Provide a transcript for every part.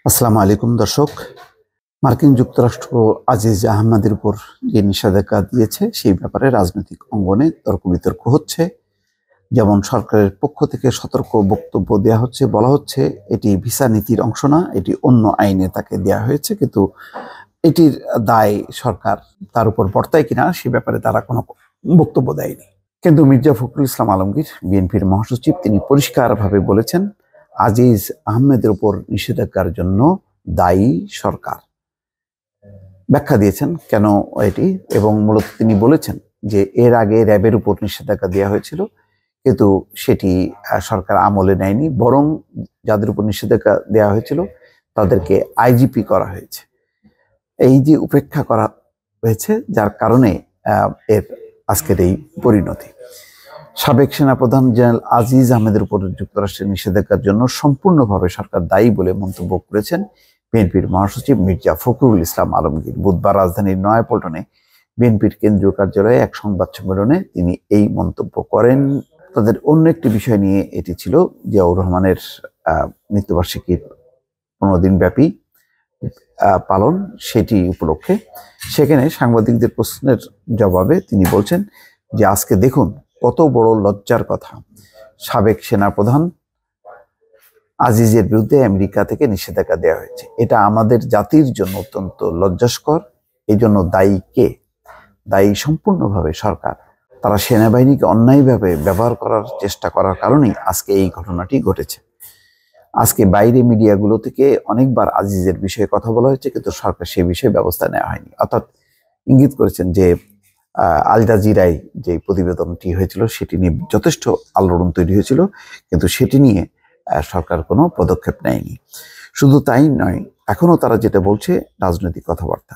আসসালামু আলাইকুম দর্শক। মার্কিন যুক্তরাষ্ট্র আজিজ আহমেদের উপর যে নিষেধাজ্ঞা দিয়েছে সেই ব্যাপারে রাজনৈতিক অঙ্গনে তর্ক বিতর্ক হচ্ছে। যেমন সরকারের পক্ষ থেকে সতর্ক বক্তব্য দেওয়া হচ্ছে, বলা হচ্ছে এটি ভিসা নীতির অংশ না, এটি অন্য আইনে তাকে দেওয়া হয়েছে, কিন্তু এটির দায় সরকার তার উপর বর্তায় কিনা সে ব্যাপারে তারা কোনো বক্তব্য দেয়নি। কিন্তু মির্জা ফখরুল ইসলাম আলমগীর, বিএনপির মহাসচিব, তিনি পরিষ্কারভাবে বলেছেন আজিজ আহমেদের উপর নিষেধাজ্ঞার জন্য দায়ী সরকার। ব্যাখ্যা দিয়েছেন কেন এটি, এবং মূলত তিনি বলেছেন যে এর আগে র্যাবের উপর নিষেধাজ্ঞা দেওয়া হয়েছিল, কিন্তু সেটি সরকার আমলে নেয়নি, বরং যাদের উপর নিষেধাজ্ঞা দেওয়া হয়েছিল তাদেরকে আইজিপি করা হয়েছে। এই যে উপেক্ষা করা হয়েছে, যার কারণে এর আজকের এই পরিণতি। সাবেক সেনাপ্রধান জেনারেল আজিজ আহমেদের উপর যুক্তরাষ্ট্রের নিষেধাজ্ঞার জন্য সম্পূর্ণভাবে সরকার দায়ী বলে মন্তব্য করেছেন বিএনপির মহাসচিব মির্জা ফখরুল ইসলাম আলমগীর। বুধবার রাজধানীর নয়াপল্টনে বিএনপির কেন্দ্রীয় কার্যালয়ে এক সংবাদ সম্মেলনে তিনি এই মন্তব্য করেন। তাদের অন্য একটি বিষয় নিয়ে এটি ছিল জিয়াউর রহমানের মৃত্যুবার্ষিকীর 15 দিন ব্যাপী পালন, সেটি উপলক্ষে সেখানে সাংবাদিকদের প্রশ্নের জবাবে তিনি বলছেন যে আজকে দেখুন কত বড় লজ্জার কথা, সাবেক সেনাপ্রধান আজিজের বিরুদ্ধে আমেরিকা থেকে নিষেধাজ্ঞা দেওয়া হয়েছে। এটা আমাদের জাতির জন্য অত্যন্ত লজ্জাস্কর। এই জন্য দায়ী কে? দায়ী সম্পূর্ণভাবে সরকার। তারা সেনাবাহিনীকে অন্যায়ভাবে ব্যবহার করার চেষ্টা করার কারণেই আজকে এই ঘটনাটি ঘটেছে। আজকে বাইরে মিডিয়াগুলো থেকে অনেকবার আজিজের বিষয়ে কথা বলা হয়েছে, কিন্তু সরকার সে বিষয়ে ব্যবস্থা নেওয়া হয়নি। অর্থাৎ ইঙ্গিত করেছেন যে আল জাজিরায় যে প্রতিবেদনটি হয়েছিল সেটি নিয়ে যথেষ্ট আলোড়ন তৈরি হয়েছিল, কিন্তু সেটি নিয়ে সরকার কোনো পদক্ষেপ নেয়নি। শুধু তাই নয়, এখনো তারা যেটা বলছে রাজনৈতিক কথাবার্তা।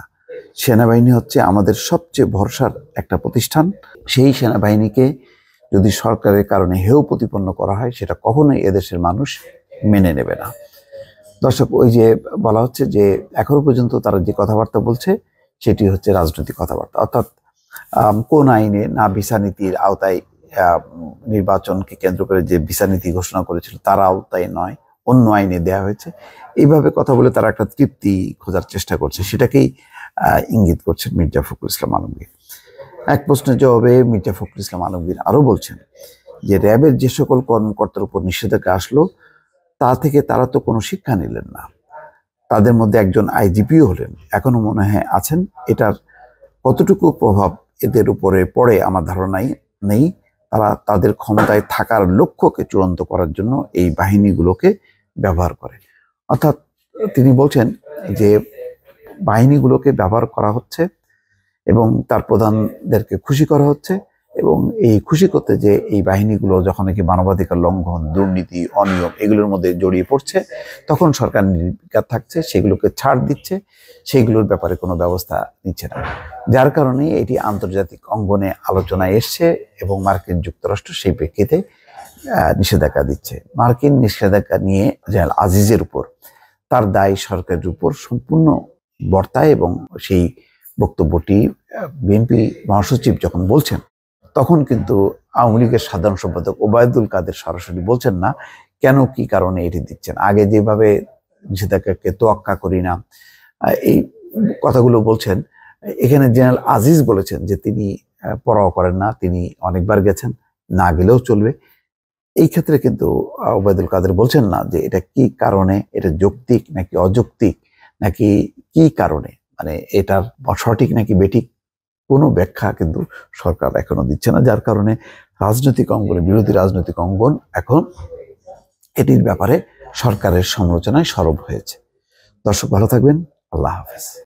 সেনাবাহিনী হচ্ছে আমাদের সবচেয়ে ভরসার একটা প্রতিষ্ঠান। সেই সেনাবাহিনীকে যদি সরকারের কারণে হেয় প্রতিপন্ন করা হয়, সেটা কখনোই এদেশের মানুষ মেনে নেবে না। দর্শক, ওই যে বলা হচ্ছে যে এখনো পর্যন্ত তারা যে কথাবার্তা বলছে সেটি হচ্ছে রাজনৈতিক কথাবার্তা। অর্থাৎ কোন আইনে না ভিসা নীতির আওতায় নির্বাচনকে কেন্দ্র করে যে ভিসা নীতি ঘোষণা করেছিল তার আওতায় নয়, অন্য আইনে দেওয়া হয়েছে। এইভাবে কথা বলে তারা একটা তৃপ্তি খোঁজার চেষ্টা করছে, সেটাকেই ইঙ্গিত করছেন মির্জা ফখরুল ইসলাম আলমগীর। এক প্রশ্নের জবাবে মির্জা ফখরুল ইসলাম আলমগীর আরো বলছেন যে র্যাবের যে সকল কর্মকর্তার উপর নিষেধাজ্ঞা আসলো তা থেকে তারা তো কোনো শিক্ষা নিলেন না। তাদের মধ্যে একজন আইজিপিও হলেন, এখনো মনে হয় আছেন। এটার কতটুকু প্রভাব এদের উপরে পড়ে আমার ধারণাই নেই। তারা তাদের ক্ষমতায় থাকার লক্ষ্যকে চূড়ান্ত করার জন্য এই বাহিনীগুলোকে ব্যবহার করে। অর্থাৎ তিনি বলছেন যে বাহিনীগুলোকে ব্যবহার করা হচ্ছে এবং তার প্রধানদেরকে খুশি করা হচ্ছে, এবং এই খুশি করতে যে এই বাহিনীগুলো যখন নাকি মানবাধিকার লঙ্ঘন, দুর্নীতি, অনিয়ম এগুলোর মধ্যে জড়িয়ে পড়ছে, তখন সরকার নির্বিকার থাকছে, সেগুলোকে ছাড় দিচ্ছে, সেগুলোর ব্যাপারে কোনো ব্যবস্থা নিচ্ছে না। যার কারণে এটি আন্তর্জাতিক অঙ্গনে আলোচনায় এসছে এবং মার্কিন যুক্তরাষ্ট্র সেই প্রেক্ষিতে নিষেধাজ্ঞা দিচ্ছে। মার্কিন নিষেধাজ্ঞা নিয়ে জেনারেল আজিজের উপর তার দায় সরকারের উপর সম্পূর্ণ বর্তায়, এবং সেই বক্তব্যটি বিএনপি মহাসচিব যখন বলছেন তখন কিন্তু আওয়ামী লীগের সাধারণ সম্পাদক ওবায়দুল কাদের সরাসরি বলছেন না কেন, কি কারণে এটি দিচ্ছেন। আগে যেভাবে নিষেধাজ্ঞাকে তোয়াক্কা করি না, এই কথাগুলো বলছেন, এখানে জেনারেল আজিজ বলেছেন যে তিনি পরোয়া করেন না, তিনি অনেকবার গেছেন, না গেলেও চলবে। এই ক্ষেত্রে কিন্তু ওবায়দুল কাদের বলছেন না যে এটা কি কারণে, এটা যৌক্তিক নাকি অযৌক্তিক, নাকি কি কারণে, মানে এটার সঠিক নাকি বেঠিক কোনো ব্যাখ্যা কিন্তু সরকার এখনো দিচ্ছে না। যার কারণে রাজনৈতিক অঙ্গনে, বিরোধী রাজনৈতিক অঙ্গন এখন এটির ব্যাপারে সরকারের সমালোচনায় সরব হয়েছে। দর্শক, ভালো থাকবেন। আল্লাহ হাফেজ।